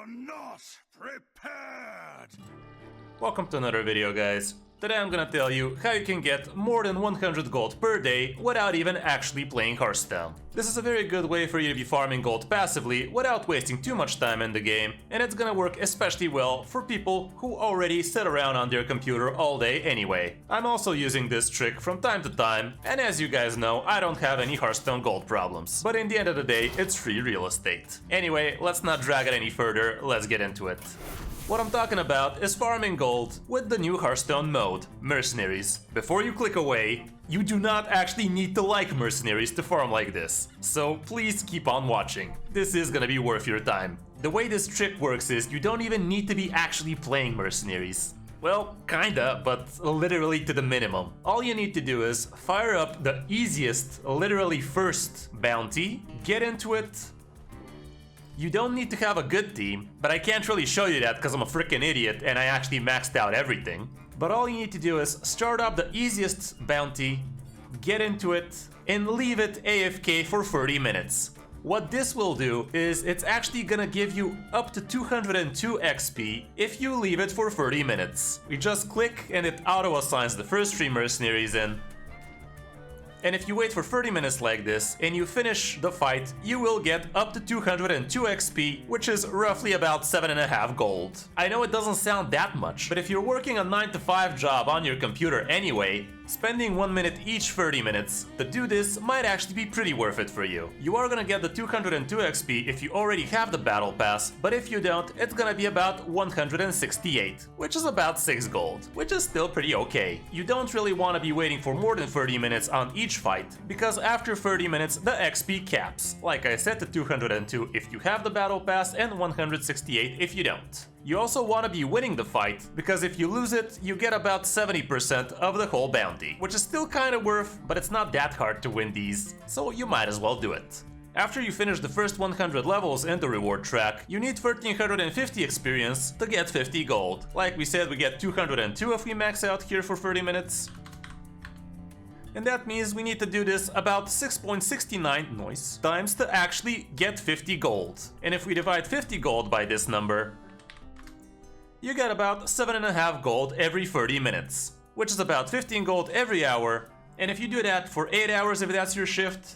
not prepared! Welcome to another video, guys. Today I'm gonna tell you how you can get more than 100 gold per day without even actually playing Hearthstone. This is a very good way for you to be farming gold passively without wasting too much time in the game, and it's gonna work especially well for people who already sit around on their computer all day anyway. I'm also using this trick from time to time, and as you guys know, I don't have any Hearthstone gold problems. But in the end of the day, it's free real estate. Anyway, let's not drag it any further, let's get into it. What I'm talking about is farming gold with the new Hearthstone mode, Mercenaries. Before you click away, you do not actually need to like Mercenaries to farm like this, so please keep on watching. This is gonna be worth your time. The way this trick works is you don't even need to be actually playing Mercenaries. Well, kinda, but literally to the minimum. All you need to do is fire up the easiest, literally first bounty, get into it. You don't need to have a good team, but I can't really show you that because I'm a freaking idiot and I actually maxed out everything. But all you need to do is start up the easiest bounty, get into it, and leave it AFK for 30 minutes. What this will do is it's actually gonna give you up to 202 XP if you leave it for 30 minutes. You just click and it auto-assigns the first 3 mercenaries in. And if you wait for 30 minutes like this and you finish the fight, you will get up to 202 XP, which is roughly about 7.5 gold. I know it doesn't sound that much, but if you're working a 9 to 5 job on your computer anyway, spending 1 minute each 30 minutes to do this might actually be pretty worth it for you. You are gonna get the 202 XP if you already have the battle pass, but if you don't, it's gonna be about 168, which is about 6 gold, which is still pretty okay. You don't really want to be waiting for more than 30 minutes on each fight, because after 30 minutes the XP caps. Like I said, to 202 if you have the battle pass and 168 if you don't. You also want to be winning the fight, because if you lose it, you get about 70% of the whole bounty, which is still kinda worth, but it's not that hard to win these, so you might as well do it. After you finish the first 100 levels in the reward track, you need 1350 experience to get 50 gold. Like we said, we get 202 if we max out here for 30 minutes. And that means we need to do this about 6.69 times to actually get 50 gold. And if we divide 50 gold by this number, you get about 7.5 gold every 30 minutes, which is about 15 gold every hour, and if you do that for 8 hours if that's your shift,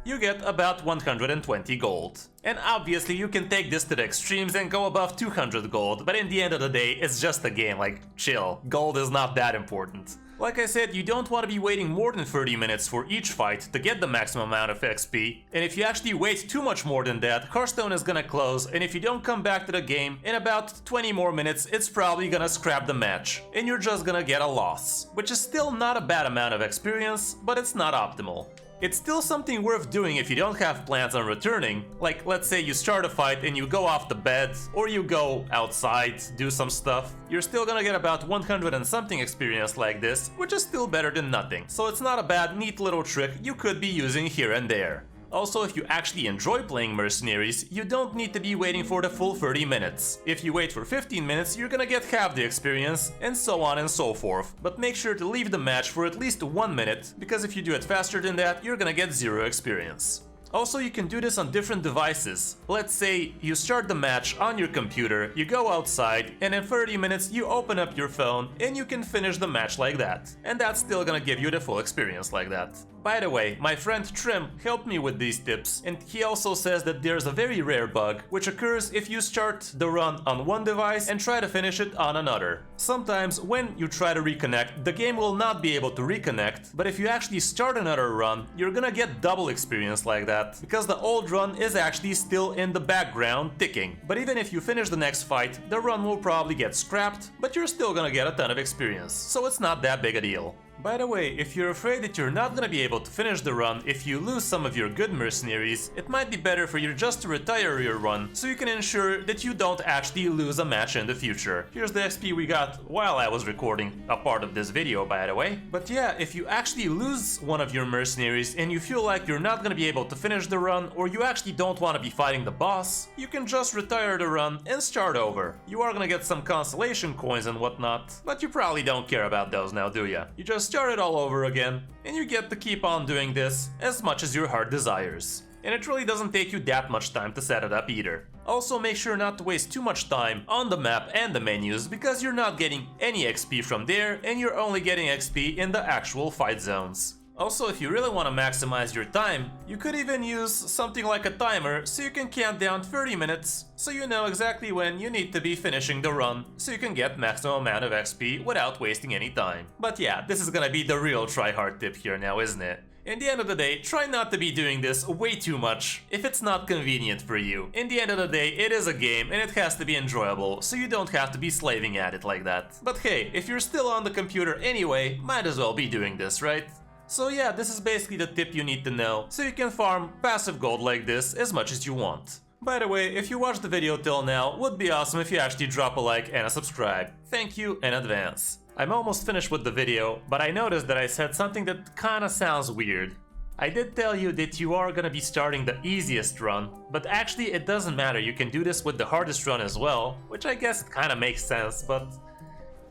you get about 120 gold. And obviously you can take this to the extremes and go above 200 gold, but in the end of the day, it's just a game, like, chill. Gold is not that important. Like I said, you don't want to be waiting more than 30 minutes for each fight to get the maximum amount of XP, and if you actually wait too much more than that, Hearthstone is gonna close, and if you don't come back to the game in about 20 more minutes, it's probably gonna scrap the match, and you're just gonna get a loss, which is still not a bad amount of experience, but it's not optimal. It's still something worth doing if you don't have plans on returning, like let's say you start a fight and you go off the bed, or you go outside, do some stuff. You're still gonna get about 100 and something experience like this, which is still better than nothing, so it's not a bad, neat little trick you could be using here and there. Also, if you actually enjoy playing Mercenaries, you don't need to be waiting for the full 30 minutes. If you wait for 15 minutes, you're gonna get half the experience, and so on and so forth. But make sure to leave the match for at least 1 minute, because if you do it faster than that, you're gonna get 0 experience. Also, you can do this on different devices. Let's say you start the match on your computer, you go outside, and in 30 minutes you open up your phone and you can finish the match like that. And that's still gonna give you the full experience like that. By the way, my friend Trim helped me with these tips, and he also says that there's a very rare bug which occurs if you start the run on one device and try to finish it on another. Sometimes when you try to reconnect, the game will not be able to reconnect, but if you actually start another run, you're gonna get double experience like that, because the old run is actually still in the background ticking. But even if you finish the next fight, the run will probably get scrapped, but you're still gonna get a ton of experience, so it's not that big a deal. By the way, if you're afraid that you're not gonna be able to finish the run if you lose some of your good mercenaries, it might be better for you just to retire your run, so you can ensure that you don't actually lose a match in the future. Here's the XP we got while I was recording a part of this video, by the way. But yeah, if you actually lose one of your mercenaries and you feel like you're not gonna be able to finish the run, or you actually don't want to be fighting the boss, you can just retire the run and start over. You are gonna get some consolation coins and whatnot, but you probably don't care about those now, do ya? You just start it all over again, and you get to keep on doing this as much as your heart desires. And it really doesn't take you that much time to set it up either. Also, make sure not to waste too much time on the map and the menus, because you're not getting any XP from there and you're only getting XP in the actual fight zones. Also, if you really want to maximize your time, you could even use something like a timer so you can count down 30 minutes so you know exactly when you need to be finishing the run so you can get maximum amount of XP without wasting any time. But yeah, this is gonna be the real tryhard tip here now, isn't it? In the end of the day, try not to be doing this way too much if it's not convenient for you. In the end of the day, it is a game and it has to be enjoyable, so you don't have to be slaving at it like that. But hey, if you're still on the computer anyway, might as well be doing this, right? So yeah, this is basically the tip you need to know, so you can farm passive gold like this as much as you want. By the way, if you watched the video till now, would be awesome if you actually drop a like and a subscribe. Thank you in advance. I'm almost finished with the video, but I noticed that I said something that kinda sounds weird. I did tell you that you are gonna be starting the easiest run, but actually it doesn't matter, you can do this with the hardest run as well, which I guess kinda makes sense, but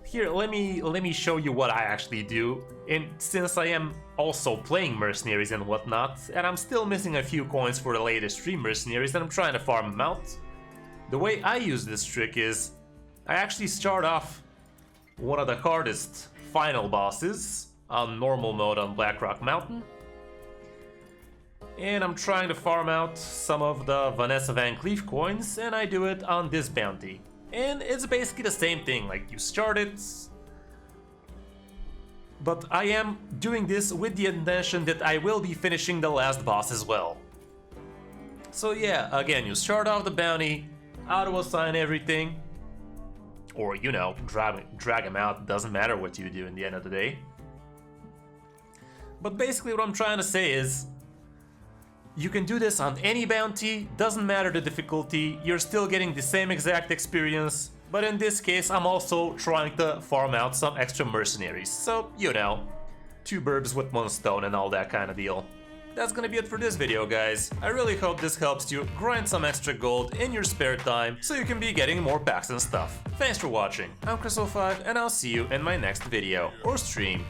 here, let me show you what I actually do. And since I am also playing mercenaries and whatnot, and I'm still missing a few coins for the latest 3 mercenaries and I'm trying to farm them out, the way I use this trick is I actually start off one of the hardest final bosses on normal mode on Blackrock Mountain, and I'm trying to farm out some of the Vanessa Van Cleef coins, and I do it on this bounty. And it's basically the same thing, like you start it, but I am doing this with the intention that I will be finishing the last boss as well. So yeah, again, you start off the bounty, auto-assign everything, or you know, drag him out, doesn't matter what you do in the end of the day. But basically what I'm trying to say is, you can do this on any bounty, doesn't matter the difficulty, you're still getting the same exact experience, but in this case I'm also trying to farm out some extra mercenaries, so you know, 2 birds with 1 stone and all that kind of deal. That's gonna be it for this video, guys. I really hope this helps you grind some extra gold in your spare time so you can be getting more packs and stuff. Thanks for watching, I'm Kris05 and I'll see you in my next video or stream.